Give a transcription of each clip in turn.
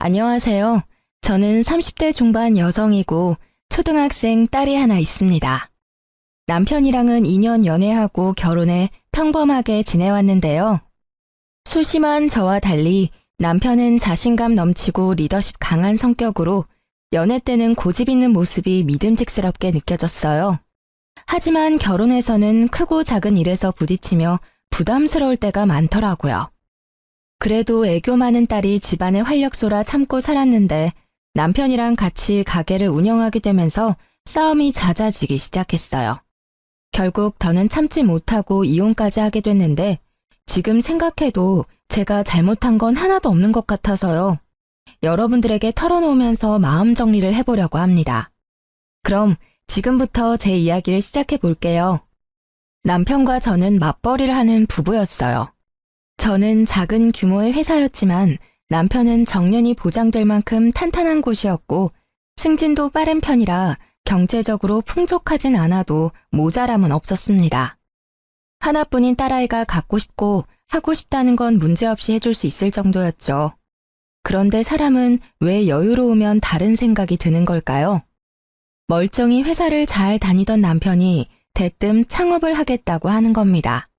안녕하세요. 저는 30대 중반 여성이고 초등학생 딸이 하나 있습니다. 남편이랑은 2년 연애하고 결혼해 평범하게 지내왔는데요. 소심한 저와 달리 남편은 자신감 넘치고 리더십 강한 성격으로 연애 때는 고집 있는 모습이 믿음직스럽게 느껴졌어요. 하지만 결혼해서는 크고 작은 일에서 부딪히며 부담스러울 때가 많더라고요. 그래도 애교 많은 딸이 집안의 활력소라 참고 살았는데 남편이랑 같이 가게를 운영하게 되면서 싸움이 잦아지기 시작했어요. 결국 더는 참지 못하고 이혼까지 하게 됐는데 지금 생각해도 제가 잘못한 건 하나도 없는 것 같아서요. 여러분들에게 털어놓으면서 마음 정리를 해보려고 합니다. 그럼 지금부터 제 이야기를 시작해 볼게요. 남편과 저는 맞벌이를 하는 부부였어요. 저는 작은 규모의 회사였지만 남편은 정년이 보장될 만큼 탄탄한 곳이었고 승진도 빠른 편이라 경제적으로 풍족하진 않아도 모자람은 없었습니다. 하나뿐인 딸아이가 갖고 싶고 하고 싶다는 건 문제없이 해줄 수 있을 정도였죠. 그런데 사람은 왜 여유로우면 다른 생각이 드는 걸까요? 멀쩡히 회사를 잘 다니던 남편이 대뜸 창업을 하겠다고 하는 겁니다.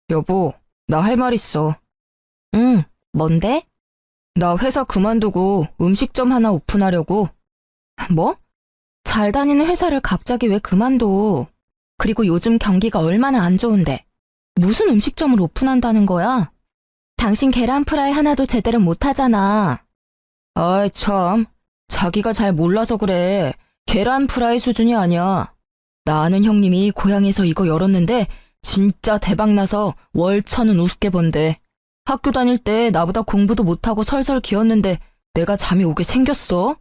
여보, 나 할 말 있어. 응, 뭔데? 나 회사 그만두고 음식점 하나 오픈하려고. 뭐? 잘 다니는 회사를 갑자기 왜 그만둬? 그리고 요즘 경기가 얼마나 안 좋은데. 무슨 음식점을 오픈한다는 거야? 당신 계란 프라이 하나도 제대로 못하잖아. 아이 참, 자기가 잘 몰라서 그래. 계란 프라이 수준이 아니야. 나 아는 형님이 고향에서 이거 열었는데 진짜 대박나서 월 1,000은 우습게 번대. 학교 다닐 때 나보다 공부도 못하고 설설 기었는데 내가 잠이 오게 생겼어?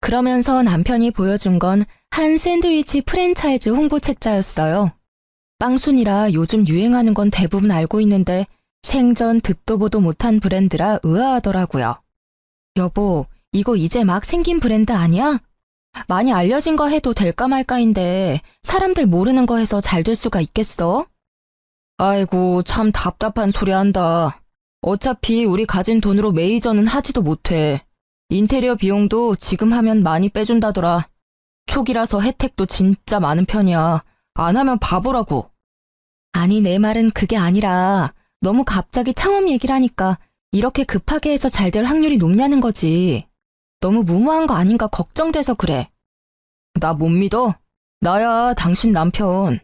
그러면서 남편이 보여준 건 한 샌드위치 프랜차이즈 홍보 책자였어요. 빵순이라 요즘 유행하는 건 대부분 알고 있는데 생전 듣도 보도 못한 브랜드라 의아하더라고요. 여보, 이거 이제 막 생긴 브랜드 아니야? 많이 알려진 거 해도 될까 말까인데 사람들 모르는 거 해서 잘 될 수가 있겠어? 아이고 참 답답한 소리 한다. 어차피 우리 가진 돈으로 메이저는 하지도 못해. 인테리어 비용도 지금 하면 많이 빼준다더라. 초기라서 혜택도 진짜 많은 편이야. 안 하면 바보라고. 아니, 내 말은 그게 아니라 너무 갑자기 창업 얘기를 하니까 이렇게 급하게 해서 잘 될 확률이 높냐는 거지. 너무 무모한 거 아닌가 걱정돼서 그래. 나 못 믿어? 나야 당신 남편.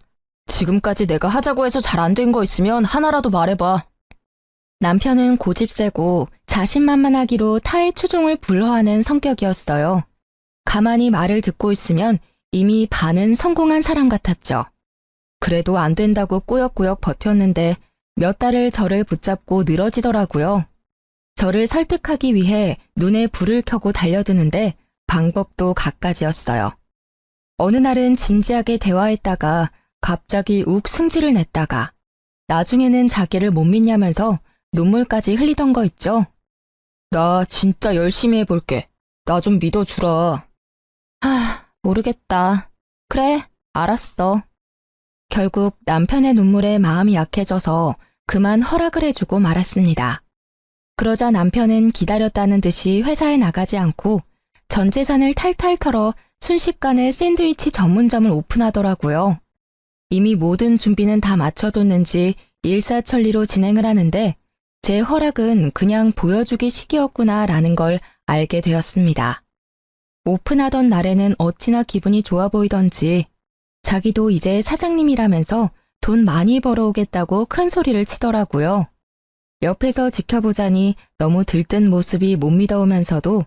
지금까지 내가 하자고 해서 잘 안 된 거 있으면 하나라도 말해봐. 남편은 고집세고 자신만만하기로 타의 추종을 불허하는 성격이었어요. 가만히 말을 듣고 있으면 이미 반은 성공한 사람 같았죠. 그래도 안 된다고 꾸역꾸역 버텼는데 몇 달을 저를 붙잡고 늘어지더라고요. 저를 설득하기 위해 눈에 불을 켜고 달려드는데 방법도 갖가지였어요. 어느 날은 진지하게 대화했다가 갑자기 욱 승질을 냈다가 나중에는 자기를 못 믿냐면서 눈물까지 흘리던 거 있죠. 나 진짜 열심히 해볼게. 나 좀 믿어주라. 모르겠다. 그래, 알았어. 결국 남편의 눈물에 마음이 약해져서 그만 허락을 해주고 말았습니다. 그러자 남편은 기다렸다는 듯이 회사에 나가지 않고 전 재산을 탈탈 털어 순식간에 샌드위치 전문점을 오픈하더라고요. 이미 모든 준비는 다 마쳐뒀는지 일사천리로 진행을 하는데 제 허락은 그냥 보여주기 식이었구나라는 걸 알게 되었습니다. 오픈하던 날에는 어찌나 기분이 좋아 보이던지 자기도 이제 사장님이라면서 돈 많이 벌어오겠다고 큰 소리를 치더라고요. 옆에서 지켜보자니 너무 들뜬 모습이 못 믿어오면서도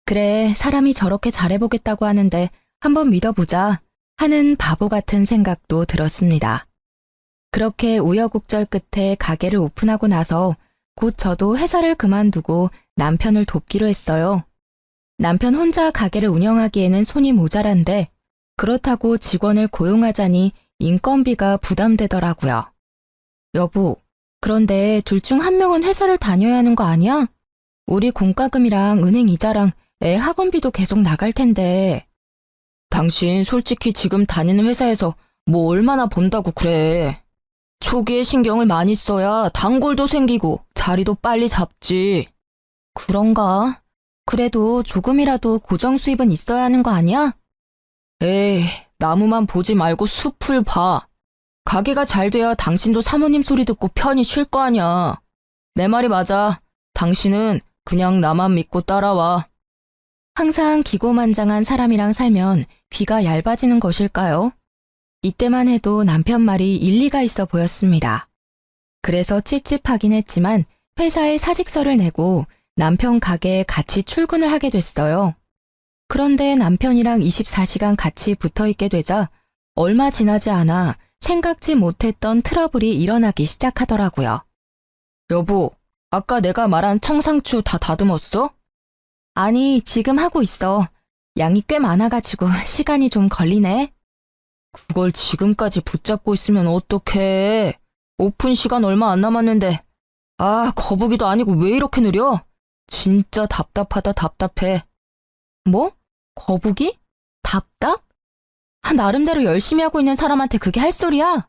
그래, 사람이 저렇게 잘해보겠다고 하는데 한번 믿어보자 하는 바보 같은 생각도 들었습니다. 그렇게 우여곡절 끝에 가게를 오픈하고 나서 곧 저도 회사를 그만두고 남편을 돕기로 했어요. 남편 혼자 가게를 운영하기에는 손이 모자란데 그렇다고 직원을 고용하자니 인건비가 부담되더라고요. 여보, 그런데 둘 중 한 명은 회사를 다녀야 하는 거 아니야? 우리 공과금이랑 은행 이자랑 애 학원비도 계속 나갈 텐데. 당신 솔직히 지금 다니는 회사에서 뭐 얼마나 번다고 그래. 초기에 신경을 많이 써야 단골도 생기고 자리도 빨리 잡지. 그런가? 그래도 조금이라도 고정 수입은 있어야 하는 거 아니야? 에이, 나무만 보지 말고 숲을 봐. 가게가 잘 돼야 당신도 사모님 소리 듣고 편히 쉴 거 아냐. 내 말이 맞아. 당신은 그냥 나만 믿고 따라와. 항상 기고만장한 사람이랑 살면 귀가 얇아지는 것일까요? 이때만 해도 남편 말이 일리가 있어 보였습니다. 그래서 찝찝하긴 했지만 회사에 사직서를 내고 남편 가게에 같이 출근을 하게 됐어요. 그런데 남편이랑 24시간 같이 붙어 있게 되자 얼마 지나지 않아 생각지 못했던 트러블이 일어나기 시작하더라고요. 여보, 아까 내가 말한 청상추 다 다듬었어? 아니, 지금 하고 있어. 양이 꽤 많아가지고 시간이 좀 걸리네. 그걸 지금까지 붙잡고 있으면 어떡해. 오픈 시간 얼마 안 남았는데. 아, 거북이도 아니고 왜 이렇게 느려? 진짜 답답하다, 답답해. 뭐? 거북이? 답답? 나름대로 열심히 하고 있는 사람한테 그게 할 소리야?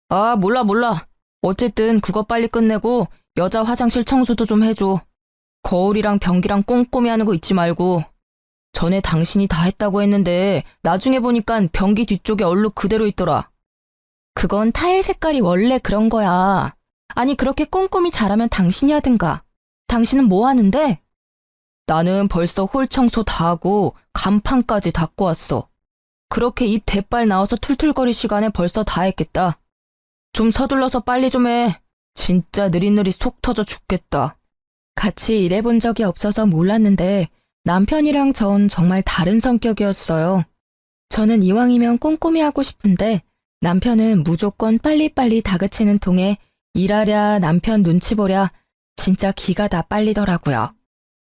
아, 몰라. 어쨌든 그거 빨리 끝내고 여자 화장실 청소도 좀 해줘. 거울이랑 변기랑 꼼꼼히 하는 거 잊지 말고. 전에 당신이 다 했다고 했는데 나중에 보니까 변기 뒤쪽에 얼룩 그대로 있더라. 그건 타일 색깔이 원래 그런 거야. 아니, 그렇게 꼼꼼히 잘하면 당신이 하든가. 당신은 뭐 하는데? 나는 벌써 홀 청소 다 하고 간판까지 닦고 왔어. 그렇게 입 대빨 나와서 툴툴거릴 시간에 벌써 다 했겠다. 좀 서둘러서 빨리 좀 해. 진짜 느릿느릿 속 터져 죽겠다. 같이 일해본 적이 없어서 몰랐는데 남편이랑 전 정말 다른 성격이었어요. 저는 이왕이면 꼼꼼히 하고 싶은데 남편은 무조건 빨리빨리 다그치는 통에 일하랴 남편 눈치 보랴 진짜 기가 다 빨리더라고요.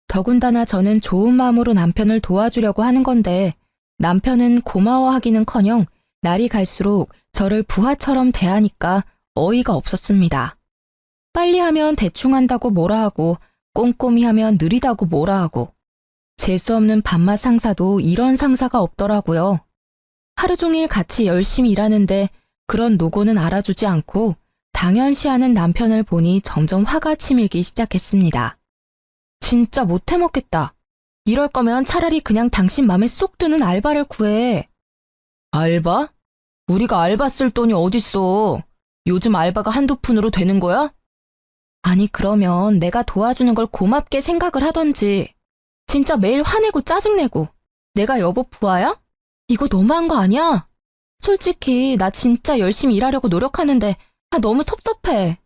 더군다나 저는 좋은 마음으로 남편을 도와주려고 하는 건데 남편은 고마워하기는커녕 날이 갈수록 저를 부하처럼 대하니까 어이가 없었습니다. 빨리 하면 대충 한다고 뭐라 하고 꼼꼼히 하면 느리다고 뭐라 하고 재수없는 밥맛 상사도 이런 상사가 없더라고요. 하루 종일 같이 열심히 일하는데 그런 노고는 알아주지 않고 당연시하는 남편을 보니 점점 화가 치밀기 시작했습니다. 진짜 못해먹겠다. 이럴 거면 차라리 그냥 당신 맘에 쏙 드는 알바를 구해. 알바? 우리가 알바 쓸 돈이 어딨어. 요즘 알바가 한두 푼으로 되는 거야? 아니, 그러면 내가 도와주는 걸 고맙게 생각을 하던지. 진짜 매일 화내고 짜증내고. 내가 여보 부하야? 이거 너무한 거 아니야? 솔직히 나 진짜 열심히 일하려고 노력하는데 너무 섭섭해.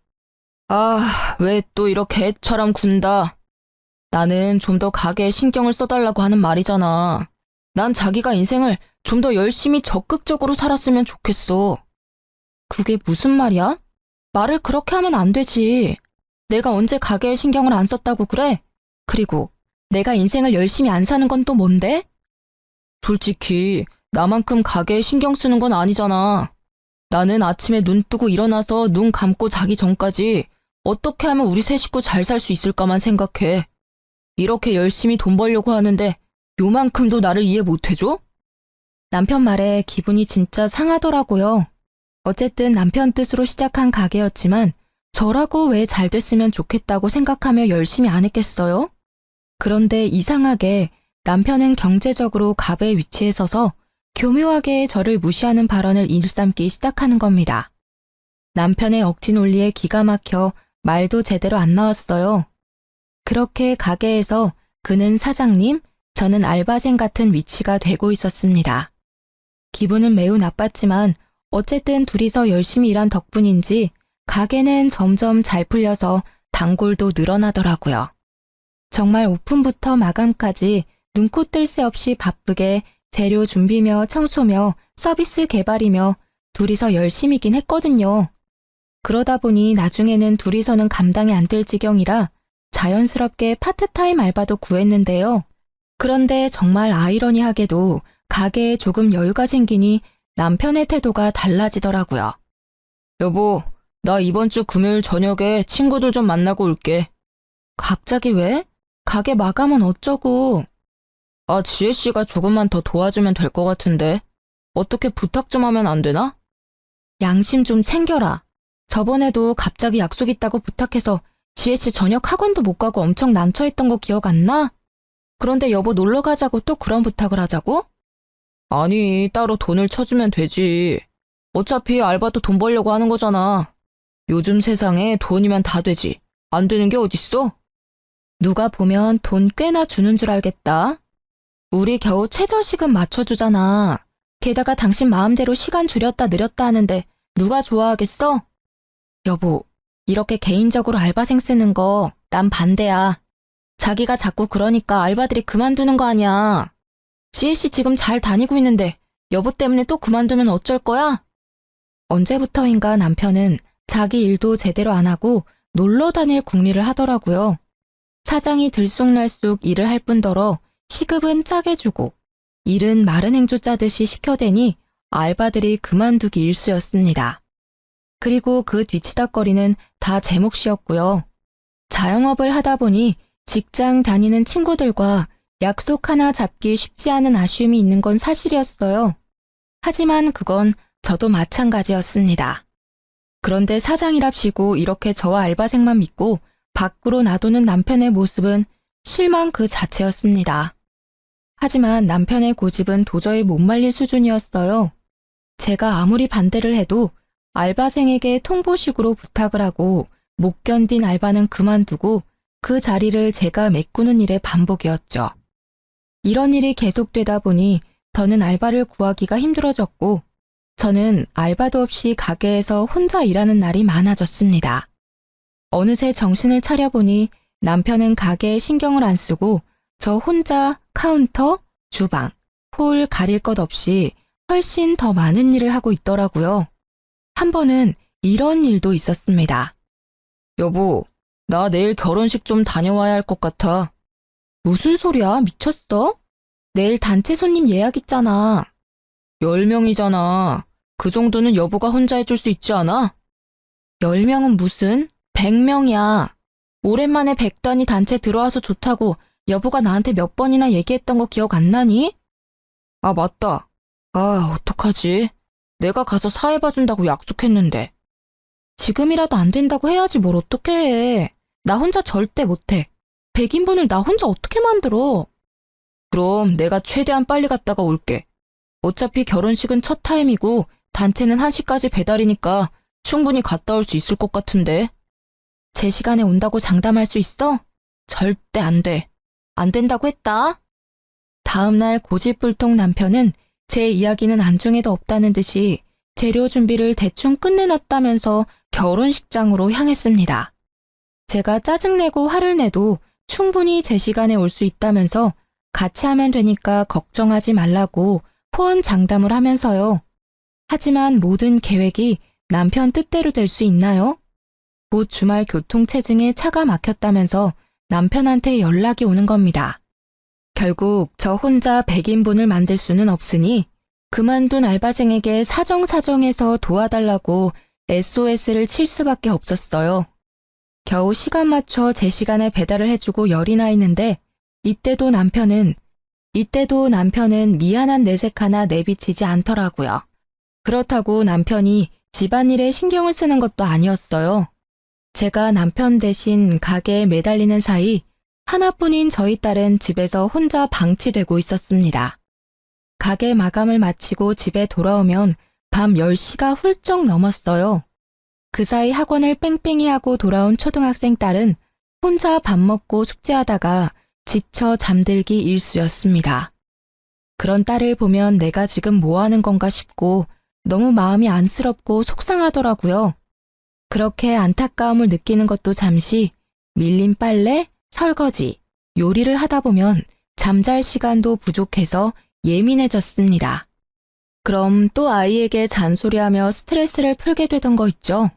아, 왜 또 이렇게 애처럼 군다. 나는 좀 더 가게에 신경을 써달라고 하는 말이잖아. 난 자기가 인생을 좀 더 열심히 적극적으로 살았으면 좋겠어. 그게 무슨 말이야? 말을 그렇게 하면 안 되지. 내가 언제 가게에 신경을 안 썼다고 그래? 그리고 내가 인생을 열심히 안 사는 건 또 뭔데? 솔직히 나만큼 가게에 신경 쓰는 건 아니잖아. 나는 아침에 눈 뜨고 일어나서 눈 감고 자기 전까지 어떻게 하면 우리 세 식구 잘 살 수 있을까만 생각해. 이렇게 열심히 돈 벌려고 하는데 요만큼도 나를 이해 못해줘? 남편 말에 기분이 진짜 상하더라고요. 어쨌든 남편 뜻으로 시작한 가게였지만 저라고 왜 잘 됐으면 좋겠다고 생각하며 열심히 안 했겠어요? 그런데 이상하게 남편은 경제적으로 갑의 위치에 서서 교묘하게 저를 무시하는 발언을 일삼기 시작하는 겁니다. 남편의 억지 논리에 기가 막혀 말도 제대로 안 나왔어요. 그렇게 가게에서 그는 사장님, 저는 알바생 같은 위치가 되고 있었습니다. 기분은 매우 나빴지만 어쨌든 둘이서 열심히 일한 덕분인지 가게는 점점 잘 풀려서 단골도 늘어나더라고요. 정말 오픈부터 마감까지 눈코 뜰 새 없이 바쁘게 재료 준비며 청소며 서비스 개발이며 둘이서 열심히긴 했거든요. 그러다 보니 나중에는 둘이서는 감당이 안 될 지경이라 자연스럽게 파트타임 알바도 구했는데요. 그런데 정말 아이러니하게도 가게에 조금 여유가 생기니 남편의 태도가 달라지더라고요. 여보, 나 이번 주 금요일 저녁에 친구들 좀 만나고 올게. 갑자기 왜? 가게 마감은 어쩌고. 아, 지혜씨가 조금만 더 도와주면 될 것 같은데. 어떻게 부탁 좀 하면 안 되나? 양심 좀 챙겨라. 저번에도 갑자기 약속 있다고 부탁해서 지혜씨 저녁 학원도 못 가고 엄청 난처했던 거 기억 안 나? 그런데 여보 놀러 가자고 또 그런 부탁을 하자고? 아니, 따로 돈을 쳐주면 되지. 어차피 알바도 돈 벌려고 하는 거잖아. 요즘 세상에 돈이면 다 되지. 안 되는 게 어딨어? 누가 보면 돈 꽤나 주는 줄 알겠다. 우리 겨우 최저시급 맞춰주잖아. 게다가 당신 마음대로 시간 줄였다 늘렸다 하는데 누가 좋아하겠어? 여보, 이렇게 개인적으로 알바생 쓰는 거 난 반대야. 자기가 자꾸 그러니까 알바들이 그만두는 거 아니야. 지혜씨 지금 잘 다니고 있는데 여보 때문에 또 그만두면 어쩔 거야? 언제부터인가 남편은 자기 일도 제대로 안 하고 놀러 다닐 궁리를 하더라고요. 사장이 들쑥날쑥 일을 할 뿐더러 시급은 짜게 주고 일은 마른 행주 짜듯이 시켜대니 알바들이 그만두기 일쑤였습니다. 그리고 그 뒤치다거리는 다 제 몫이었고요. 자영업을 하다 보니 직장 다니는 친구들과 약속 하나 잡기 쉽지 않은 아쉬움이 있는 건 사실이었어요. 하지만 그건 저도 마찬가지였습니다. 그런데 사장이랍시고 이렇게 저와 알바생만 믿고 밖으로 놔두는 남편의 모습은 실망 그 자체였습니다. 하지만 남편의 고집은 도저히 못 말릴 수준이었어요. 제가 아무리 반대를 해도 알바생에게 통보식으로 부탁을 하고 못 견딘 알바는 그만두고 그 자리를 제가 메꾸는 일의 반복이었죠. 이런 일이 계속되다 보니 더는 알바를 구하기가 힘들어졌고 저는 알바도 없이 가게에서 혼자 일하는 날이 많아졌습니다. 어느새 정신을 차려보니 남편은 가게에 신경을 안 쓰고 저 혼자 카운터, 주방, 홀 가릴 것 없이 훨씬 더 많은 일을 하고 있더라고요. 한 번은 이런 일도 있었습니다. 여보, 나 내일 결혼식 좀 다녀와야 할 것 같아. 무슨 소리야? 미쳤어? 내일 단체 손님 예약 있잖아. 10명이잖아. 그 정도는 여보가 혼자 해줄 수 있지 않아? 10명은 무슨? 100명이야. 오랜만에 100단위 단체 들어와서 좋다고 여보가 나한테 몇 번이나 얘기했던 거 기억 안 나니? 아, 맞다. 아, 어떡하지? 내가 가서 사회 봐준다고 약속했는데. 지금이라도 안 된다고 해야지 뭘 어떻게 해. 나 혼자 절대 못해. 100인분을 나 혼자 어떻게 만들어? 그럼 내가 최대한 빨리 갔다가 올게. 어차피 결혼식은 첫 타임이고 단체는 1시까지 배달이니까 충분히 갔다 올 수 있을 것 같은데. 제 시간에 온다고 장담할 수 있어? 절대 안 돼. 안 된다고 했다. 다음날 고집불통 남편은 제 이야기는 안중에도 없다는 듯이 재료 준비를 대충 끝내놨다면서 결혼식장으로 향했습니다. 제가 짜증내고 화를 내도 충분히 제 시간에 올 수 있다면서 같이 하면 되니까 걱정하지 말라고 호언장담을 하면서요. 하지만 모든 계획이 남편 뜻대로 될 수 있나요? 곧 주말 교통체증에 차가 막혔다면서 남편한테 연락이 오는 겁니다. 결국 저 혼자 100인분을 만들 수는 없으니 그만둔 알바생에게 사정사정해서 도와달라고 SOS를 칠 수밖에 없었어요. 겨우 시간 맞춰 제 시간에 배달을 해주고 열이 나 있는데 이때도 남편은 미안한 내색 하나 내비치지 않더라고요. 그렇다고 남편이 집안일에 신경을 쓰는 것도 아니었어요. 제가 남편 대신 가게에 매달리는 사이 하나뿐인 저희 딸은 집에서 혼자 방치되고 있었습니다. 가게 마감을 마치고 집에 돌아오면 밤 10시가 훌쩍 넘었어요. 그 사이 학원을 뺑뺑이 하고 돌아온 초등학생 딸은 혼자 밥 먹고 숙제하다가 지쳐 잠들기 일쑤였습니다. 그런 딸을 보면 내가 지금 뭐 하는 건가 싶고 너무 마음이 안쓰럽고 속상하더라고요. 그렇게 안타까움을 느끼는 것도 잠시 밀린 빨래, 설거지, 요리를 하다 보면 잠잘 시간도 부족해서 예민해졌습니다. 그럼 또 아이에게 잔소리하며 스트레스를 풀게 되던 거 있죠.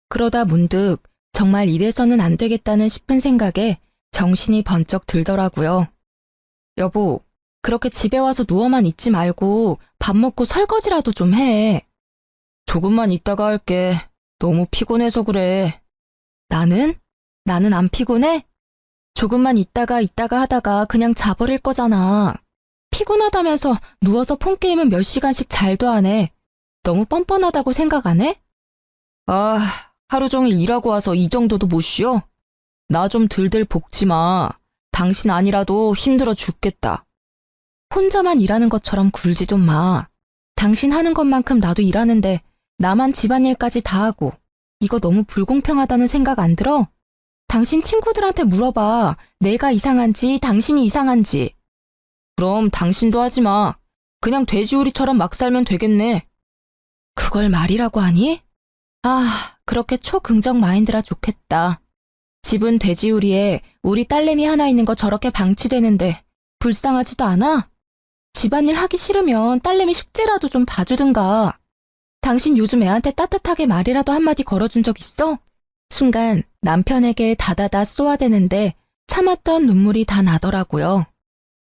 그러다 문득 정말 이래서는 안 되겠다는 싶은 생각에 정신이 번쩍 들더라고요. 여보, 그렇게 집에 와서 누워만 있지 말고 밥 먹고 설거지라도 좀 해. 조금만 있다가 할게. 너무 피곤해서 그래. 나는 안 피곤해? 조금만 있다가 하다가 그냥 자버릴 거잖아. 피곤하다면서 누워서 폰게임은 몇 시간씩 잘도 안 해. 너무 뻔뻔하다고 생각 안 해? 아, 하루 종일 일하고 와서 이 정도도 못 쉬어? 나 좀 들들 볶지 마. 당신 아니라도 힘들어 죽겠다. 혼자만 일하는 것처럼 굴지 좀 마. 당신 하는 것만큼 나도 일하는데 나만 집안일까지 다 하고 이거 너무 불공평하다는 생각 안 들어? 당신 친구들한테 물어봐. 내가 이상한지 당신이 이상한지. 그럼 당신도 하지 마. 그냥 돼지우리처럼 막 살면 되겠네. 그걸 말이라고 하니? 아, 그렇게 초긍정 마인드라 좋겠다. 집은 돼지우리에 우리 딸내미 하나 있는 거 저렇게 방치되는데 불쌍하지도 않아? 집안일 하기 싫으면 딸내미 숙제라도 좀 봐주든가. 당신 요즘 애한테 따뜻하게 말이라도 한마디 걸어준 적 있어? 순간 남편에게 다다다 쏘아대는데 참았던 눈물이 다 나더라고요.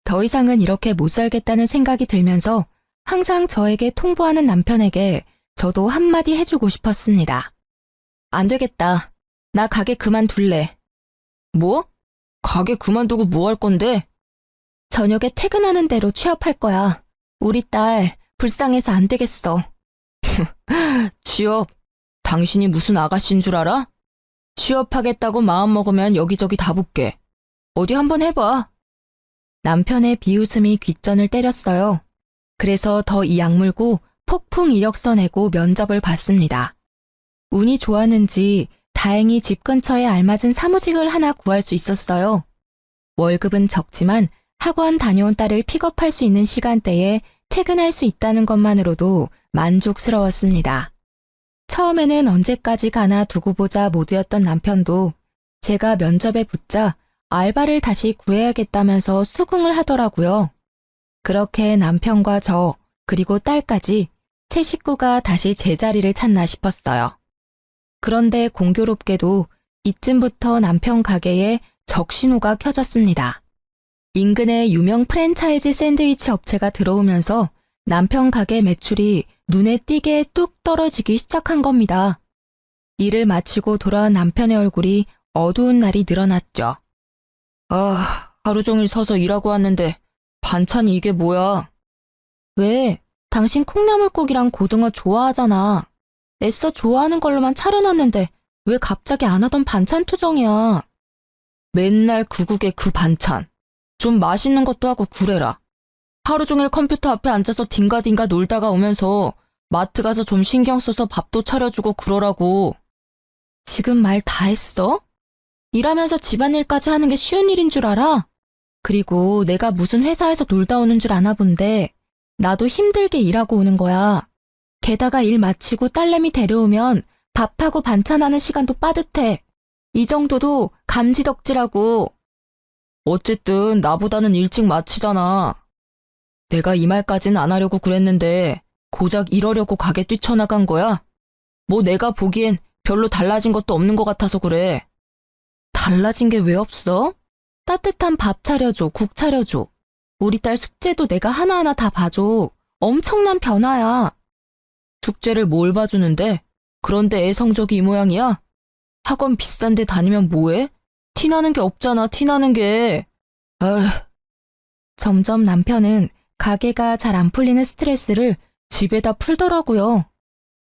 더 이상은 이렇게 못 살겠다는 생각이 들면서 항상 저에게 통보하는 남편에게 저도 한마디 해주고 싶었습니다. 안 되겠다. 나 가게 그만둘래. 뭐? 가게 그만두고 뭐 할 건데? 저녁에 퇴근하는 대로 취업할 거야. 우리 딸 불쌍해서 안 되겠어. 취업? 당신이 무슨 아가씨인 줄 알아? 취업하겠다고 마음먹으면 여기저기 다 붙게. 어디 한번 해봐. 남편의 비웃음이 귓전을 때렸어요. 그래서 더 이 악물고 폭풍 이력서 내고 면접을 봤습니다. 운이 좋았는지 다행히 집 근처에 알맞은 사무직을 하나 구할 수 있었어요. 월급은 적지만 학원 다녀온 딸을 픽업할 수 있는 시간대에 퇴근할 수 있다는 것만으로도 만족스러웠습니다. 처음에는 언제까지 가나 두고 보자 모드였던 남편도 제가 면접에 붙자 알바를 다시 구해야겠다면서 수긍을 하더라고요. 그렇게 남편과 저, 그리고 딸까지 새 식구가 다시 제자리를 찾나 싶었어요. 그런데 공교롭게도 이쯤부터 남편 가게에 적신호가 켜졌습니다. 인근의 유명 프랜차이즈 샌드위치 업체가 들어오면서 남편 가게 매출이 눈에 띄게 뚝 떨어지기 시작한 겁니다. 일을 마치고 돌아온 남편의 얼굴이 어두운 날이 늘어났죠. 아, 하루 종일 서서 일하고 왔는데 반찬이 이게 뭐야? 왜? 당신 콩나물국이랑 고등어 좋아하잖아. 애써 좋아하는 걸로만 차려놨는데 왜 갑자기 안 하던 반찬 투정이야. 맨날 그 국에 그 반찬. 좀 맛있는 것도 하고 그래라. 하루 종일 컴퓨터 앞에 앉아서 딩가딩가 놀다가 오면서 마트 가서 좀 신경 써서 밥도 차려주고 그러라고. 지금 말 다 했어? 일하면서 집안일까지 하는 게 쉬운 일인 줄 알아? 그리고 내가 무슨 회사에서 놀다 오는 줄 아나 본데 나도 힘들게 일하고 오는 거야. 게다가 일 마치고 딸내미 데려오면 밥하고 반찬하는 시간도 빠듯해. 이 정도도 감지덕지라고. 어쨌든 나보다는 일찍 마치잖아. 내가 이 말까진 안 하려고 그랬는데 고작 이러려고 가게 뛰쳐나간 거야? 뭐 내가 보기엔 별로 달라진 것도 없는 것 같아서 그래. 달라진 게 왜 없어? 따뜻한 밥 차려줘, 국 차려줘. 우리 딸 숙제도 내가 하나하나 다 봐줘. 엄청난 변화야. 숙제를 뭘 봐주는데? 그런데 애 성적이 이 모양이야? 학원 비싼데 다니면 뭐해? 티나는 게 없잖아, 티나는 게. 아휴. 점점 남편은 가게가 잘 안 풀리는 스트레스를 집에다 풀더라고요.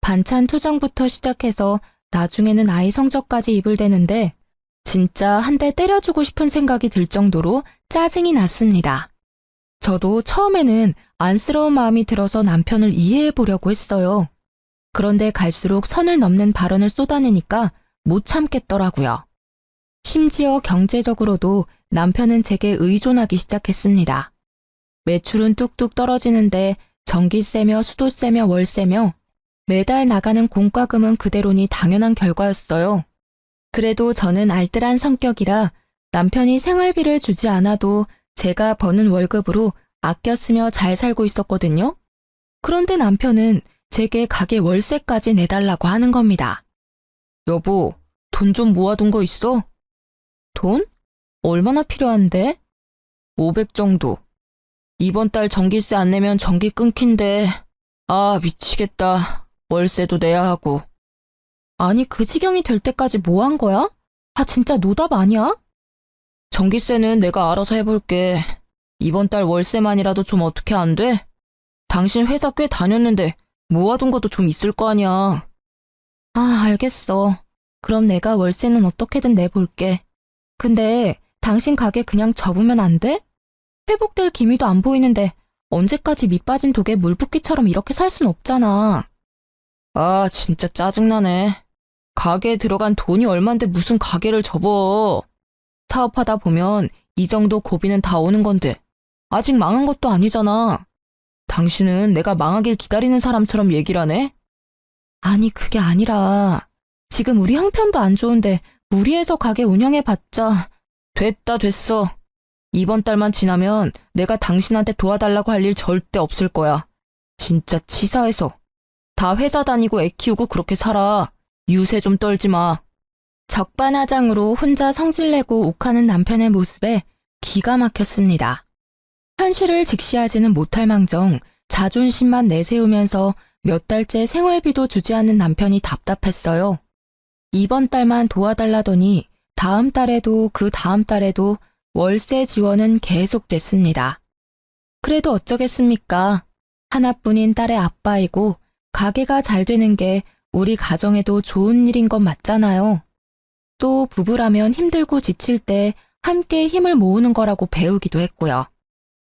반찬 투정부터 시작해서 나중에는 아이 성적까지 입을 대는데 진짜 한 대 때려주고 싶은 생각이 들 정도로 짜증이 났습니다. 저도 처음에는 안쓰러운 마음이 들어서 남편을 이해해 보려고 했어요. 그런데 갈수록 선을 넘는 발언을 쏟아내니까 못 참겠더라고요. 심지어 경제적으로도 남편은 제게 의존하기 시작했습니다. 매출은 뚝뚝 떨어지는데 전기세며 수도세며 월세며 매달 나가는 공과금은 그대로니 당연한 결과였어요. 그래도 저는 알뜰한 성격이라 남편이 생활비를 주지 않아도 제가 버는 월급으로 아껴 쓰며 잘 살고 있었거든요. 그런데 남편은 제게 가게 월세까지 내달라고 하는 겁니다. 여보, 돈 좀 모아둔 거 있어? 돈? 얼마나 필요한데? 500 정도. 이번 달 전기세 안 내면 전기 끊긴대. 아, 미치겠다. 월세도 내야 하고. 아니, 그 지경이 될 때까지 뭐 한 거야? 아, 진짜 노답 아니야? 전기세는 내가 알아서 해볼게. 이번 달 월세만이라도 좀 어떻게 안 돼? 당신 회사 꽤 다녔는데 모아둔 것도 좀 있을 거 아니야. 아, 알겠어. 그럼 내가 월세는 어떻게든 내볼게. 근데 당신 가게 그냥 접으면 안 돼? 회복될 기미도 안 보이는데 언제까지 밑 빠진 독에 물 붓기처럼 이렇게 살 순 없잖아. 아, 진짜 짜증나네. 가게에 들어간 돈이 얼만데 무슨 가게를 접어. 사업하다 보면 이 정도 고비는 다 오는 건데 아직 망한 것도 아니잖아. 당신은 내가 망하길 기다리는 사람처럼 얘기를 하네? 아니, 그게 아니라 지금 우리 형편도 안 좋은데 무리해서 가게 운영해봤자. 됐어. 이번 달만 지나면 내가 당신한테 도와달라고 할 일 절대 없을 거야. 진짜 치사해서. 다 회사 다니고 애 키우고 그렇게 살아. 유세 좀 떨지 마. 적반하장으로 혼자 성질내고 욱하는 남편의 모습에 기가 막혔습니다. 현실을 직시하지는 못할 망정 자존심만 내세우면서 몇 달째 생활비도 주지 않는 남편이 답답했어요. 이번 달만 도와달라더니 다음 달에도 그 다음 달에도 월세 지원은 계속됐습니다. 그래도 어쩌겠습니까? 하나뿐인 딸의 아빠이고 가게가 잘 되는 게 우리 가정에도 좋은 일인 건 맞잖아요. 또 부부라면 힘들고 지칠 때 함께 힘을 모으는 거라고 배우기도 했고요.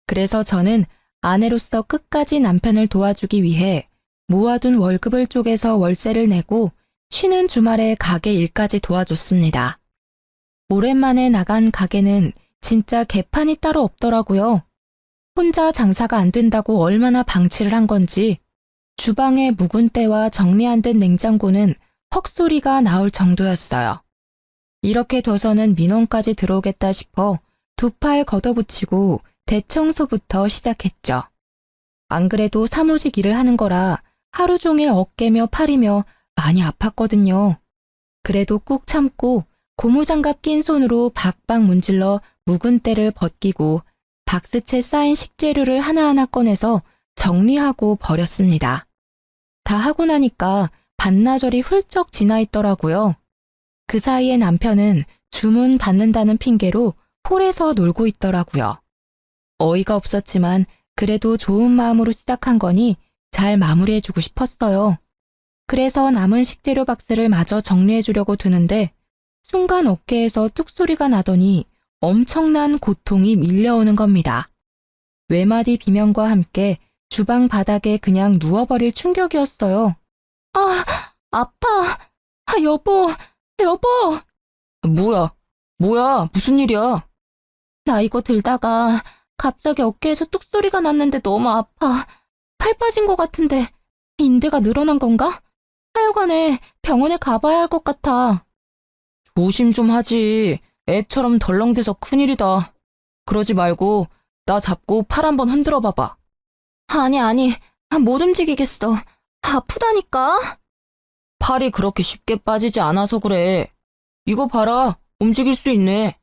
그래서 저는 아내로서 끝까지 남편을 도와주기 위해 모아둔 월급을 쪼개서 월세를 내고 쉬는 주말에 가게 일까지 도와줬습니다. 오랜만에 나간 가게는 진짜 개판이 따로 없더라고요. 혼자 장사가 안 된다고 얼마나 방치를 한 건지 주방에 묵은 때와 정리 안 된 냉장고는 헉소리가 나올 정도였어요. 이렇게 둬서는 민원까지 들어오겠다 싶어 두 팔 걷어붙이고 대청소부터 시작했죠. 안 그래도 사무직 일을 하는 거라 하루 종일 어깨며 팔이며 많이 아팠거든요. 그래도 꾹 참고 고무장갑 낀 손으로 박박 문질러 묵은 때를 벗기고 박스채 쌓인 식재료를 하나하나 꺼내서 정리하고 버렸습니다. 다 하고 나니까 반나절이 훌쩍 지나 있더라고요. 그 사이에 남편은 주문 받는다는 핑계로 홀에서 놀고 있더라고요. 어이가 없었지만 그래도 좋은 마음으로 시작한 거니 잘 마무리해주고 싶었어요. 그래서 남은 식재료 박스를 마저 정리해주려고 드는데 순간 어깨에서 뚝 소리가 나더니 엄청난 고통이 밀려오는 겁니다. 외마디 비명과 함께 주방 바닥에 그냥 누워버릴 충격이었어요. 아, 아파. 아, 여보. 뭐야, 무슨 일이야? 나 이거 들다가 갑자기 어깨에서 뚝 소리가 났는데 너무 아파. 팔 빠진 것 같은데 인대가 늘어난 건가? 하여간에 병원에 가봐야 할 것 같아. 조심 좀 하지. 애처럼 덜렁대서 큰일이다. 그러지 말고 나 잡고 팔 한번 흔들어 봐봐. 아니, 못 움직이겠어. 아프다니까? 팔이 그렇게 쉽게 빠지지 않아서 그래. 이거 봐라. 움직일 수 있네.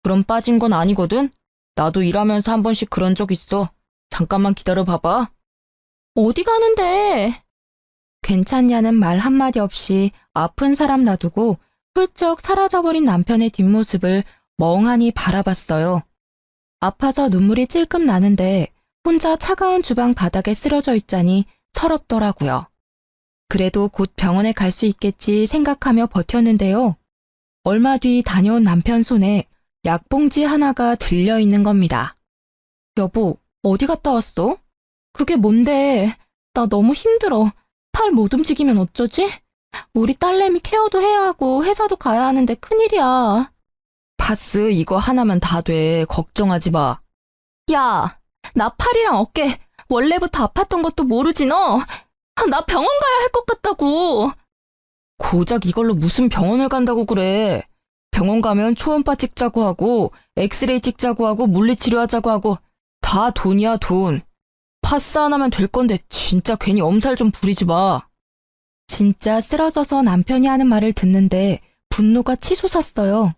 그럼 빠진 건 아니거든? 나도 일하면서 한 번씩 그런 적 있어. 잠깐만 기다려 봐봐. 어디 가는데? 괜찮냐는 말 한마디 없이 아픈 사람 놔두고 훌쩍 사라져버린 남편의 뒷모습을 멍하니 바라봤어요. 아파서 눈물이 찔끔 나는데 혼자 차가운 주방 바닥에 쓰러져 있자니 서럽더라고요. 그래도 곧 병원에 갈 수 있겠지 생각하며 버텼는데요. 얼마 뒤 다녀온 남편 손에 약봉지 하나가 들려 있는 겁니다. 여보, 어디 갔다 왔어? 그게 뭔데? 나 너무 힘들어. 팔 못 움직이면 어쩌지? 우리 딸내미 케어도 해야 하고 회사도 가야 하는데 큰일이야. 파스 이거 하나면 다 돼. 걱정하지 마. 야, 나 팔이랑 어깨 원래부터 아팠던 것도 모르지 너? 나 병원 가야 할 것 같다고. 고작 이걸로 무슨 병원을 간다고 그래. 병원 가면 초음파 찍자고 하고 엑스레이 찍자고 하고 물리치료하자고 하고 다 돈이야 돈. 파스 하나면 될 건데 진짜 괜히 엄살 좀 부리지 마. 진짜 쓰러져서 남편이 하는 말을 듣는데 분노가 치솟았어요.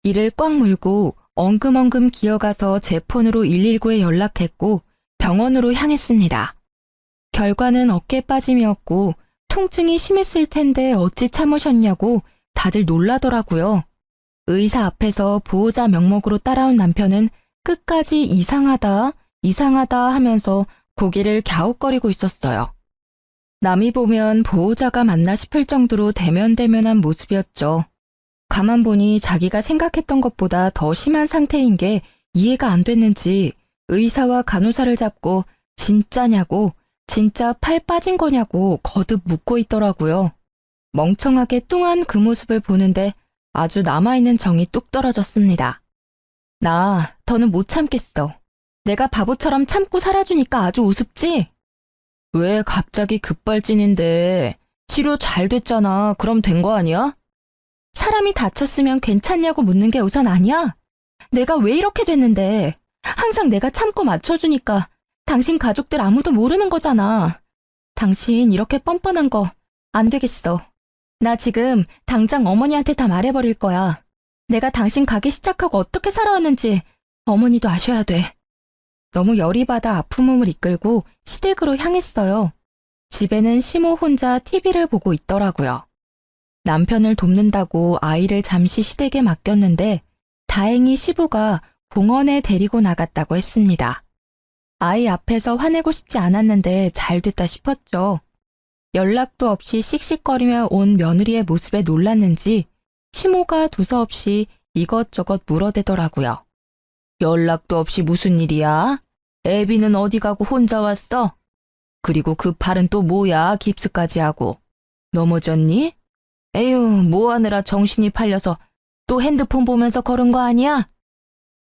이를 꽉 물고 엉금엉금 기어가서 제 폰으로 119에 연락했고 병원으로 향했습니다. 결과는 어깨 빠짐이었고 통증이 심했을 텐데 어찌 참으셨냐고 다들 놀라더라고요. 의사 앞에서 보호자 명목으로 따라온 남편은 끝까지 이상하다 하면서 고개를 갸웃거리고 있었어요. 남이 보면 보호자가 맞나 싶을 정도로 대면대면한 모습이었죠. 가만 보니 자기가 생각했던 것보다 더 심한 상태인 게 이해가 안 됐는지 의사와 간호사를 잡고 진짜냐고, 진짜 팔 빠진 거냐고 거듭 묻고 있더라고요. 멍청하게 뚱한 그 모습을 보는데 아주 남아있는 정이 뚝 떨어졌습니다. 나 더는 못 참겠어. 내가 바보처럼 참고 살아주니까 아주 우습지? 왜 갑자기 급발진인데? 치료 잘 됐잖아. 그럼 된 거 아니야? 사람이 다쳤으면 괜찮냐고 묻는 게 우선 아니야? 내가 왜 이렇게 됐는데? 항상 내가 참고 맞춰주니까 당신 가족들 아무도 모르는 거잖아. 당신 이렇게 뻔뻔한 거 안 되겠어. 나 지금 당장 어머니한테 다 말해버릴 거야. 내가 당신 가게 시작하고 어떻게 살아왔는지 어머니도 아셔야 돼. 너무 열이 받아 아픈 몸을 이끌고 시댁으로 향했어요. 집에는 시모 혼자 TV를 보고 있더라고요. 남편을 돕는다고 아이를 잠시 시댁에 맡겼는데 다행히 시부가 공원에 데리고 나갔다고 했습니다. 아이 앞에서 화내고 싶지 않았는데 잘 됐다 싶었죠. 연락도 없이 씩씩거리며 온 며느리의 모습에 놀랐는지 시모가 두서없이 이것저것 물어대더라고요. 연락도 없이 무슨 일이야? 애비는 어디 가고 혼자 왔어? 그리고 그 팔은 또 뭐야? 깁스까지 하고. 넘어졌니? 에휴, 뭐 하느라 정신이 팔려서 또 핸드폰 보면서 걸은 거 아니야?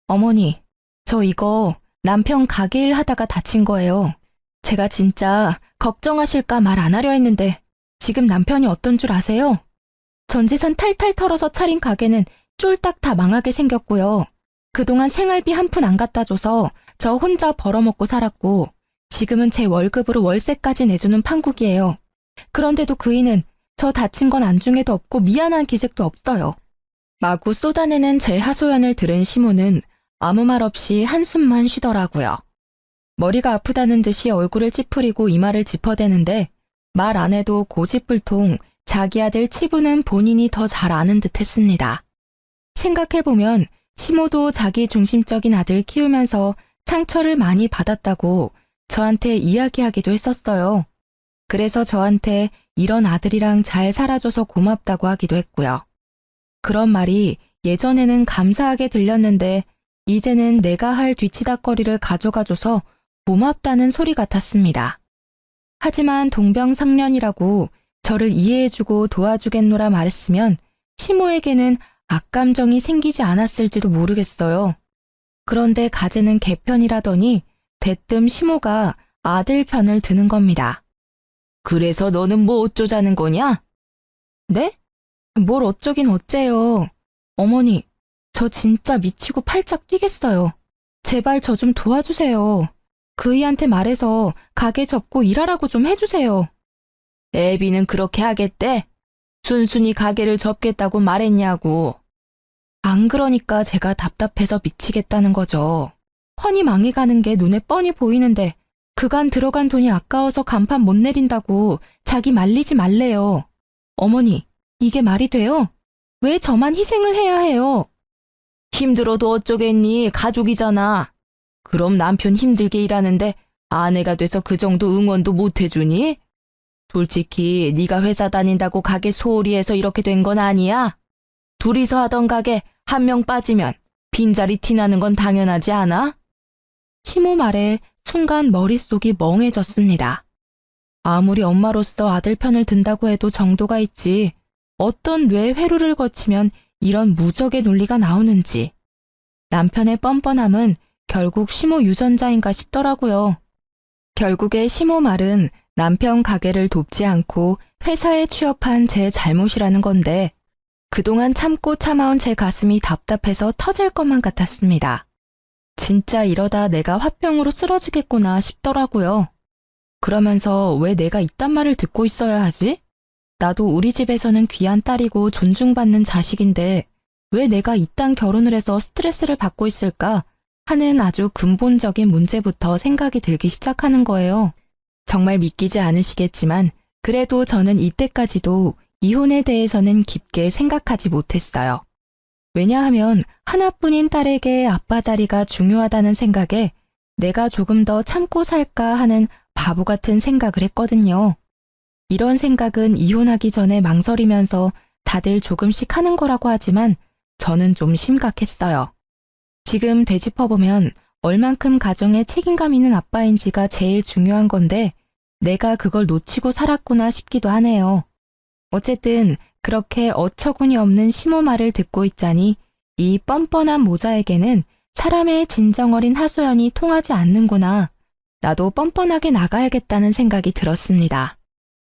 어머니, 저 이거 남편 가게 일 하다가 다친 거예요. 제가 진짜 걱정하실까 말 안 하려 했는데 지금 남편이 어떤 줄 아세요? 전 재산 탈탈 털어서 차린 가게는 쫄딱 다 망하게 생겼고요. 그동안 생활비 한 푼 안 갖다 줘서 저 혼자 벌어먹고 살았고 지금은 제 월급으로 월세까지 내주는 판국이에요. 그런데도 그이는 저 다친 건 안중에도 없고 미안한 기색도 없어요. 마구 쏟아내는 제 하소연을 들은 시모는 아무 말 없이 한숨만 쉬더라고요. 머리가 아프다는 듯이 얼굴을 찌푸리고 이마를 짚어대는데 말 안 해도 고집불통 자기 아들 치부는 본인이 더 잘 아는 듯 했습니다. 생각해보면 시모도 자기 중심적인 아들 키우면서 상처를 많이 받았다고 저한테 이야기하기도 했었어요. 그래서 저한테 이런 아들이랑 잘 살아줘서 고맙다고 하기도 했고요. 그런 말이 예전에는 감사하게 들렸는데 이제는 내가 할 뒤치다꺼리를 가져가줘서 고맙다는 소리 같았습니다. 하지만 동병상련이라고 저를 이해해주고 도와주겠노라 말했으면 시모에게는 악감정이 생기지 않았을지도 모르겠어요. 그런데 가재는 개편이라더니 대뜸 시모가 아들 편을 드는 겁니다. 그래서 너는 뭐 어쩌자는 거냐? 네? 뭘 어쩌긴 어째요. 어머니, 저 진짜 미치고 팔짝 뛰겠어요. 제발 저 좀 도와주세요. 그이한테 말해서 가게 접고 일하라고 좀 해주세요. 애비는 그렇게 하겠대? 순순히 가게를 접겠다고 말했냐고. 안 그러니까 제가 답답해서 미치겠다는 거죠. 훤히 망해가는 게 눈에 뻔히 보이는데 그간 들어간 돈이 아까워서 간판 못 내린다고 자기 말리지 말래요. 어머니, 이게 말이 돼요? 왜 저만 희생을 해야 해요? 힘들어도 어쩌겠니? 가족이잖아. 그럼 남편 힘들게 일하는데 아내가 돼서 그 정도 응원도 못 해주니? 솔직히 네가 회사 다닌다고 가게 소홀히 해서 이렇게 된 건 아니야. 둘이서 하던 가게 한 명 빠지면 빈자리 티나는 건 당연하지 않아? 시모 말에 순간 머릿속이 멍해졌습니다. 아무리 엄마로서 아들 편을 든다고 해도 정도가 있지 어떤 뇌 회로를 거치면 이런 무적의 논리가 나오는지. 남편의 뻔뻔함은 결국 시모 유전자인가 싶더라고요. 결국에 시모 말은 남편 가게를 돕지 않고 회사에 취업한 제 잘못이라는 건데 그동안 참고 참아온 제 가슴이 답답해서 터질 것만 같았습니다. 진짜 이러다 내가 화병으로 쓰러지겠구나 싶더라고요. 그러면서 왜 내가 이딴 말을 듣고 있어야 하지? 나도 우리 집에서는 귀한 딸이고 존중받는 자식인데 왜 내가 이딴 결혼을 해서 스트레스를 받고 있을까 하는 아주 근본적인 문제부터 생각이 들기 시작하는 거예요. 정말 믿기지 않으시겠지만 그래도 저는 이때까지도 이혼에 대해서는 깊게 생각하지 못했어요. 왜냐하면 하나뿐인 딸에게 아빠 자리가 중요하다는 생각에 내가 조금 더 참고 살까 하는 바보 같은 생각을 했거든요. 이런 생각은 이혼하기 전에 망설이면서 다들 조금씩 하는 거라고 하지만 저는 좀 심각했어요. 지금 되짚어보면 얼만큼 가정에 책임감 있는 아빠인지가 제일 중요한 건데 내가 그걸 놓치고 살았구나 싶기도 하네요. 어쨌든 그렇게 어처구니 없는 시모 말을 듣고 있자니 이 뻔뻔한 모자에게는 사람의 진정 어린 하소연이 통하지 않는구나. 나도 뻔뻔하게 나가야겠다는 생각이 들었습니다.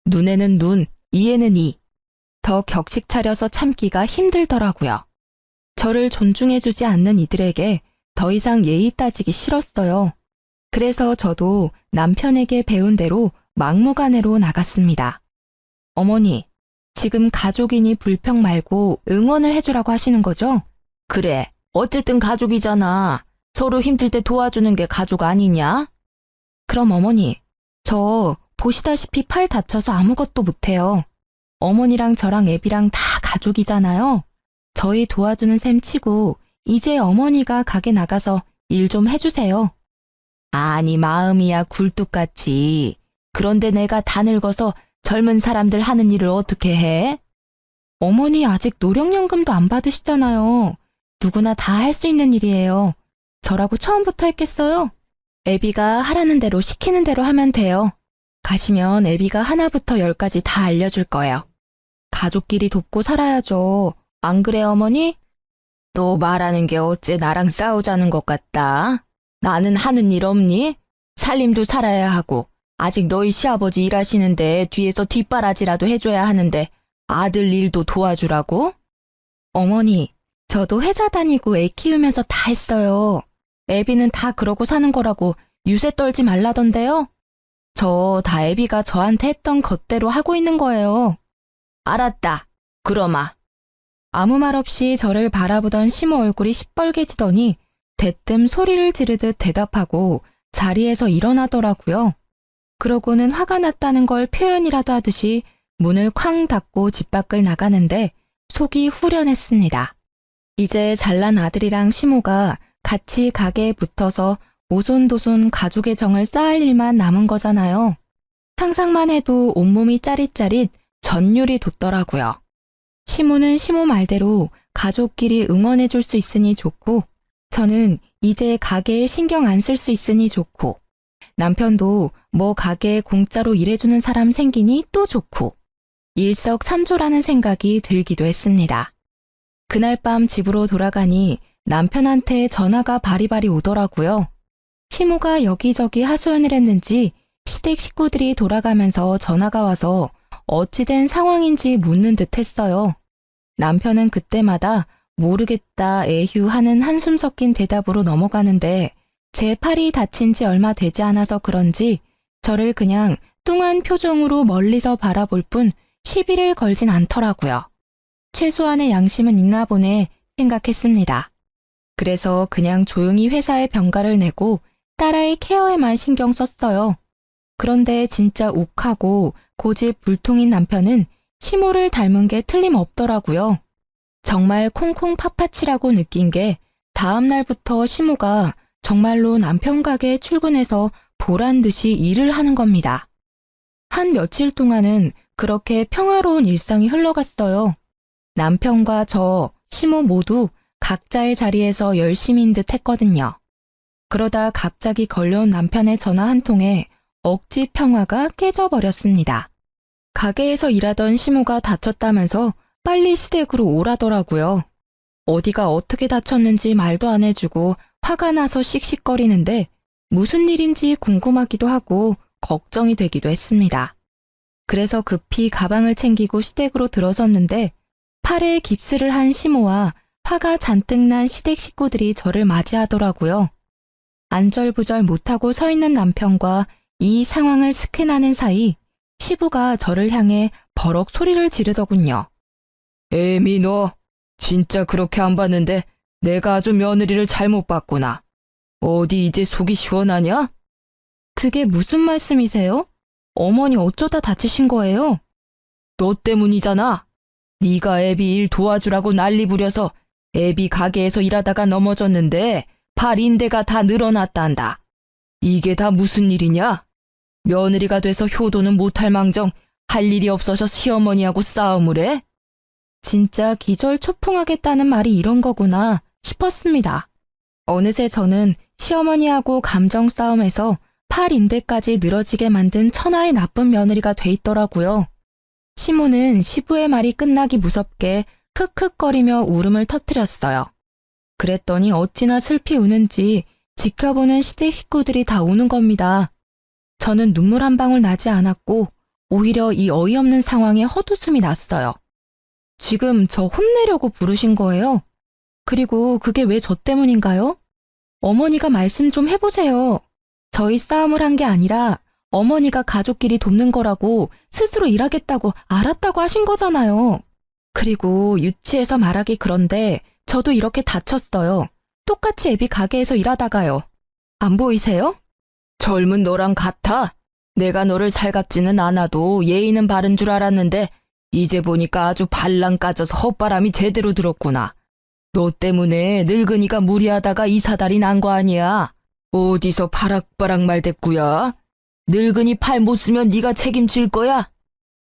눈에는 눈, 이에는 이. 더 격식 차려서 참기가 힘들더라고요. 저를 존중해주지 않는 이들에게 더 이상 예의 따지기 싫었어요. 그래서 저도 남편에게 배운 대로 막무가내로 나갔습니다. 어머니, 지금 가족이니 불평 말고 응원을 해주라고 하시는 거죠? 그래, 어쨌든 가족이잖아. 서로 힘들 때 도와주는 게 가족 아니냐? 그럼 어머니, 저 보시다시피 팔 다쳐서 아무것도 못해요. 어머니랑 저랑 애비랑 다 가족이잖아요. 저희 도와주는 셈 치고 이제 어머니가 가게 나가서 일 좀 해주세요. 아니 마음이야 굴뚝같이. 그런데 내가 다 늙어서 젊은 사람들 하는 일을 어떻게 해? 어머니 아직 노령연금도 안 받으시잖아요. 누구나 다 할 수 있는 일이에요. 저라고 처음부터 했겠어요? 애비가 하라는 대로 시키는 대로 하면 돼요. 가시면 애비가 하나부터 열까지 다 알려줄 거예요. 가족끼리 돕고 살아야죠. 안 그래 어머니? 너 말하는 게 어째 나랑 싸우자는 것 같다. 나는 하는 일 없니? 살림도 살아야 하고 아직 너희 시아버지 일하시는데 뒤에서 뒷바라지라도 해줘야 하는데 아들 일도 도와주라고? 어머니, 저도 회사 다니고 애 키우면서 다 했어요. 애비는 다 그러고 사는 거라고 유세 떨지 말라던데요? 저 다 애비가 저한테 했던 것대로 하고 있는 거예요. 알았다. 그러마. 아무 말 없이 저를 바라보던 시모 얼굴이 시뻘개지더니 대뜸 소리를 지르듯 대답하고 자리에서 일어나더라고요. 그러고는 화가 났다는 걸 표현이라도 하듯이 문을 쾅 닫고 집 밖을 나가는데 속이 후련했습니다. 이제 잘난 아들이랑 시모가 같이 가게에 붙어서 오손도손 가족의 정을 쌓을 일만 남은 거잖아요. 상상만 해도 온몸이 짜릿짜릿 전율이 돋더라고요. 시모는 시모 말대로 가족끼리 응원해줄 수 있으니 좋고 저는 이제 가게에 신경 안 쓸 수 있으니 좋고 남편도 뭐 가게에 공짜로 일해주는 사람 생기니 또 좋고 일석삼조라는 생각이 들기도 했습니다. 그날 밤 집으로 돌아가니 남편한테 전화가 바리바리 오더라고요. 시모가 여기저기 하소연을 했는지 시댁 식구들이 돌아가면서 전화가 와서 어찌된 상황인지 묻는 듯 했어요. 남편은 그때마다 모르겠다 애휴하는 한숨 섞인 대답으로 넘어가는데 제 팔이 다친 지 얼마 되지 않아서 그런지 저를 그냥 뚱한 표정으로 멀리서 바라볼 뿐 시비를 걸진 않더라고요. 최소한의 양심은 있나 보네 생각했습니다. 그래서 그냥 조용히 회사에 병가를 내고 딸아이 케어에만 신경 썼어요. 그런데 진짜 욱하고 고집 불통인 남편은 시모를 닮은 게 틀림없더라고요. 정말 콩콩 팥팥이라고 느낀 게 다음 날부터 시모가 정말로 남편 가게에 출근해서 보란 듯이 일을 하는 겁니다. 한 며칠 동안은 그렇게 평화로운 일상이 흘러갔어요. 남편과 저, 시모 모두 각자의 자리에서 열심인 듯 했거든요. 그러다 갑자기 걸려온 남편의 전화 한 통에 억지 평화가 깨져버렸습니다. 가게에서 일하던 시모가 다쳤다면서 빨리 시댁으로 오라더라고요. 어디가 어떻게 다쳤는지 말도 안 해주고 화가 나서 씩씩거리는데 무슨 일인지 궁금하기도 하고 걱정이 되기도 했습니다. 그래서 급히 가방을 챙기고 시댁으로 들어섰는데 팔에 깁스를 한 시모와 화가 잔뜩 난 시댁 식구들이 저를 맞이하더라고요. 안절부절 못하고 서 있는 남편과 이 상황을 스캔하는 사이 시부가 저를 향해 버럭 소리를 지르더군요. 애미 너 진짜 그렇게 안 봤는데 내가 아주 며느리를 잘못 봤구나. 어디 이제 속이 시원하냐? 그게 무슨 말씀이세요? 어머니 어쩌다 다치신 거예요? 너 때문이잖아. 네가 애비 일 도와주라고 난리 부려서 애비 가게에서 일하다가 넘어졌는데 발 인대가 다 늘어났단다. 이게 다 무슨 일이냐? 며느리가 돼서 효도는 못할 망정 할 일이 없어서 시어머니하고 싸움을 해? 진짜 기절초풍하겠다는 말이 이런 거구나 싶었습니다. 어느새 저는 시어머니하고 감정 싸움에서 팔 인대까지 늘어지게 만든 천하의 나쁜 며느리가 돼 있더라고요. 시모는 시부의 말이 끝나기 무섭게 크크거리며 울음을 터뜨렸어요. 그랬더니 어찌나 슬피 우는지 지켜보는 시댁 식구들이 다 우는 겁니다. 저는 눈물 한 방울 나지 않았고 오히려 이 어이없는 상황에 헛웃음이 났어요. 지금 저 혼내려고 부르신 거예요? 그리고 그게 왜 저 때문인가요? 어머니가 말씀 좀 해보세요. 저희 싸움을 한 게 아니라 어머니가 가족끼리 돕는 거라고 스스로 일하겠다고 알았다고 하신 거잖아요. 그리고 유치해서 말하기 그런데 저도 이렇게 다쳤어요. 똑같이 애비 가게에서 일하다가요. 안 보이세요? 젊은 너랑 같아. 내가 너를 살갑지는 않아도 예의는 바른 줄 알았는데 이제 보니까 아주 발랑 까져서 헛바람이 제대로 들었구나. 너 때문에 늙은이가 무리하다가 이 사달이 난 거 아니야. 어디서 바락바락 말댔구야. 늙은이 팔 못 쓰면 네가 책임질 거야?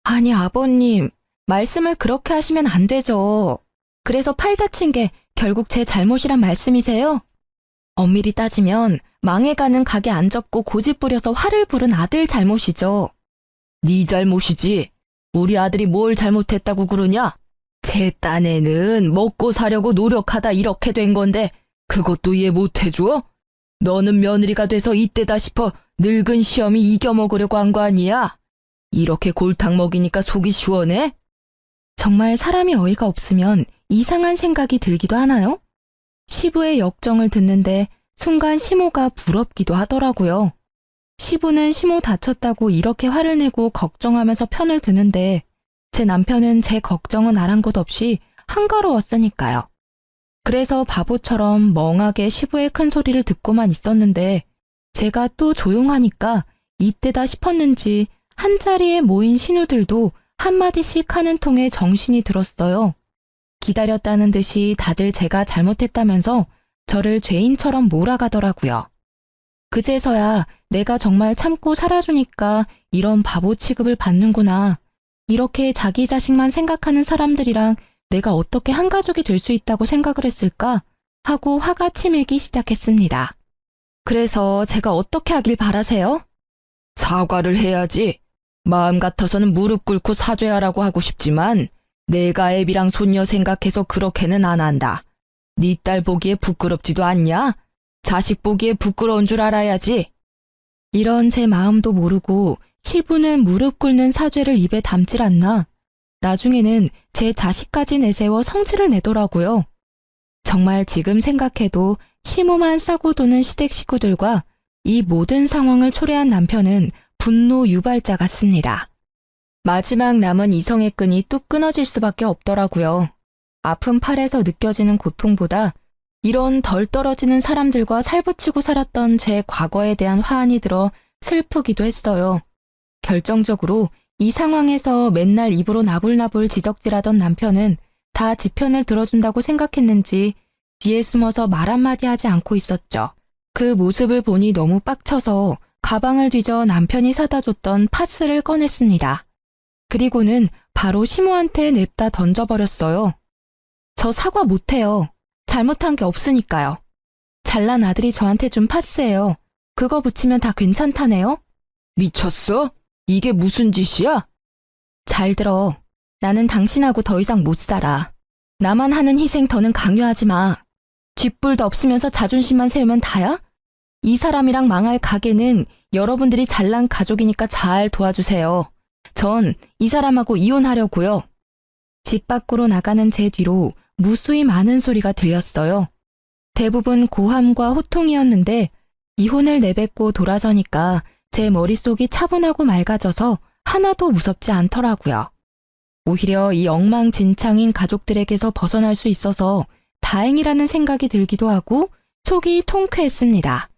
아니 아버님, 말씀을 그렇게 하시면 안 되죠. 그래서 팔 다친 게 결국 제 잘못이란 말씀이세요? 엄밀히 따지면 망해가는 가게 안 접고 고집 부려서 화를 부른 아들 잘못이죠. 네 잘못이지. 우리 아들이 뭘 잘못했다고 그러냐? 제 딴에는 먹고 사려고 노력하다 이렇게 된 건데 그것도 이해 못 해줘? 너는 며느리가 돼서 이때다 싶어 늙은 시험이 이겨먹으려고 한 거 아니야? 이렇게 골탕 먹이니까 속이 시원해? 정말 사람이 어이가 없으면 이상한 생각이 들기도 하나요? 시부의 역정을 듣는데 순간 시모가 부럽기도 하더라고요. 시부는 시모 다쳤다고 이렇게 화를 내고 걱정하면서 편을 드는데 제 남편은 제 걱정은 아랑곳 없이 한가로웠으니까요. 그래서 바보처럼 멍하게 시부의 큰 소리를 듣고만 있었는데 제가 또 조용하니까 이때다 싶었는지 한자리에 모인 신우들도 한마디씩 하는 통에 정신이 들었어요. 기다렸다는 듯이 다들 제가 잘못했다면서 저를 죄인처럼 몰아가더라고요. 그제서야 내가 정말 참고 살아주니까 이런 바보 취급을 받는구나. 이렇게 자기 자식만 생각하는 사람들이랑 내가 어떻게 한 가족이 될 수 있다고 생각을 했을까 하고 화가 치밀기 시작했습니다. 그래서 제가 어떻게 하길 바라세요? 사과를 해야지. 마음 같아서는 무릎 꿇고 사죄하라고 하고 싶지만 내가 애비랑 손녀 생각해서 그렇게는 안 한다. 네 딸 보기에 부끄럽지도 않냐? 자식 보기에 부끄러운 줄 알아야지. 이런 제 마음도 모르고 시부는 무릎 꿇는 사죄를 입에 담질 않나. 나중에는 제 자식까지 내세워 성질을 내더라고요. 정말 지금 생각해도 시모만 싸고 도는 시댁 식구들과 이 모든 상황을 초래한 남편은 분노 유발자 같습니다. 마지막 남은 이성의 끈이 뚝 끊어질 수밖에 없더라고요. 아픈 팔에서 느껴지는 고통보다 이런 덜 떨어지는 사람들과 살붙이고 살았던 제 과거에 대한 화환이 들어 슬프기도 했어요. 결정적으로 이 상황에서 맨날 입으로 나불나불 지적질하던 남편은 다 지 편을 들어준다고 생각했는지 뒤에 숨어서 말 한마디 하지 않고 있었죠. 그 모습을 보니 너무 빡쳐서 가방을 뒤져 남편이 사다 줬던 파스를 꺼냈습니다. 그리고는 바로 시모한테 냅다 던져버렸어요. 저 사과 못해요. 잘못한 게 없으니까요. 잘난 아들이 저한테 준 파스예요. 그거 붙이면 다 괜찮다네요? 미쳤어? 이게 무슨 짓이야? 잘 들어. 나는 당신하고 더 이상 못 살아. 나만 하는 희생 더는 강요하지 마. 쥐뿔도 없으면서 자존심만 세우면 다야? 이 사람이랑 망할 가게는 여러분들이 잘난 가족이니까 잘 도와주세요. 전 이 사람하고 이혼하려고요. 집 밖으로 나가는 제 뒤로 무수히 많은 소리가 들렸어요. 대부분 고함과 호통이었는데 이혼을 내뱉고 돌아서니까 제 머릿속이 차분하고 맑아져서 하나도 무섭지 않더라고요. 오히려 이 엉망진창인 가족들에게서 벗어날 수 있어서 다행이라는 생각이 들기도 하고 속이 통쾌했습니다.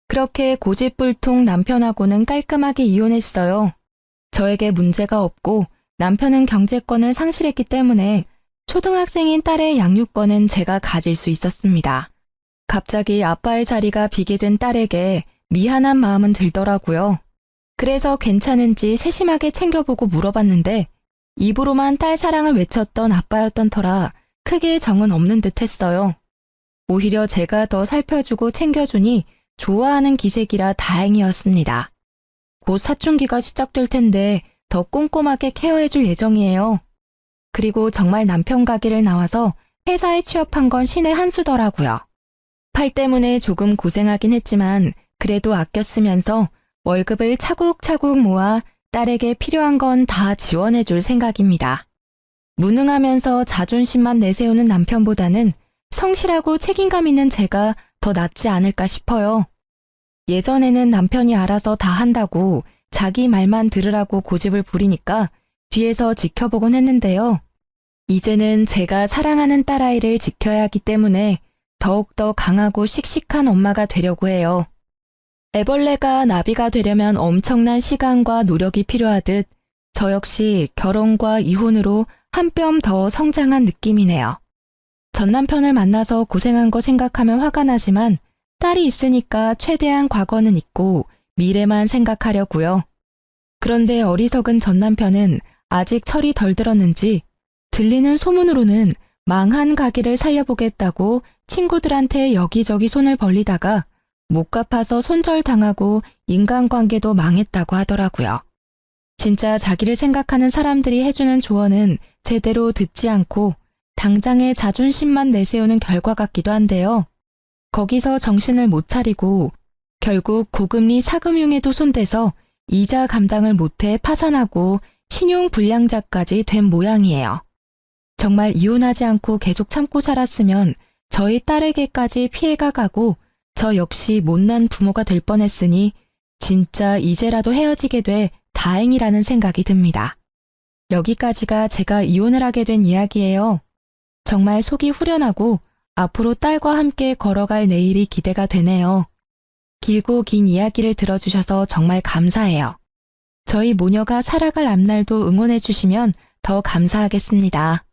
그렇게 고집불통 남편하고는 깔끔하게 이혼했어요. 저에게 문제가 없고 남편은 경제권을 상실했기 때문에 초등학생인 딸의 양육권은 제가 가질 수 있었습니다. 갑자기 아빠의 자리가 비게 된 딸에게 미안한 마음은 들더라고요. 그래서 괜찮은지 세심하게 챙겨보고 물어봤는데 입으로만 딸 사랑을 외쳤던 아빠였던 터라 크게 정은 없는 듯 했어요. 오히려 제가 더 살펴주고 챙겨주니 좋아하는 기색이라 다행이었습니다. 곧 사춘기가 시작될 텐데 더 꼼꼼하게 케어해줄 예정이에요. 그리고 정말 남편 가게를 나와서 회사에 취업한 건 신의 한 수더라고요. 팔 때문에 조금 고생하긴 했지만 그래도 아껴 쓰면서 월급을 차곡차곡 모아 딸에게 필요한 건 다 지원해줄 생각입니다. 무능하면서 자존심만 내세우는 남편보다는 성실하고 책임감 있는 제가 더 낫지 않을까 싶어요. 예전에는 남편이 알아서 다 한다고 자기 말만 들으라고 고집을 부리니까 뒤에서 지켜보곤 했는데요. 이제는 제가 사랑하는 딸아이를 지켜야 하기 때문에 더욱더 강하고 씩씩한 엄마가 되려고 해요. 애벌레가 나비가 되려면 엄청난 시간과 노력이 필요하듯 저 역시 결혼과 이혼으로 한 뼘 더 성장한 느낌이네요. 전 남편을 만나서 고생한 거 생각하면 화가 나지만 딸이 있으니까 최대한 과거는 잊고 미래만 생각하려고요. 그런데 어리석은 전 남편은 아직 철이 덜 들었는지 들리는 소문으로는 망한 가게를 살려보겠다고 친구들한테 여기저기 손을 벌리다가 못 갚아서 손절당하고 인간관계도 망했다고 하더라고요. 진짜 자기를 생각하는 사람들이 해주는 조언은 제대로 듣지 않고 당장의 자존심만 내세우는 결과 같기도 한데요. 거기서 정신을 못 차리고 결국 고금리 사금융에도 손대서 이자 감당을 못해 파산하고 신용불량자까지 된 모양이에요. 정말 이혼하지 않고 계속 참고 살았으면 저희 딸에게까지 피해가 가고 저 역시 못난 부모가 될 뻔했으니 진짜 이제라도 헤어지게 돼 다행이라는 생각이 듭니다. 여기까지가 제가 이혼을 하게 된 이야기예요. 정말 속이 후련하고 앞으로 딸과 함께 걸어갈 내일이 기대가 되네요. 길고 긴 이야기를 들어주셔서 정말 감사해요. 저희 모녀가 살아갈 앞날도 응원해 주시면 더 감사하겠습니다.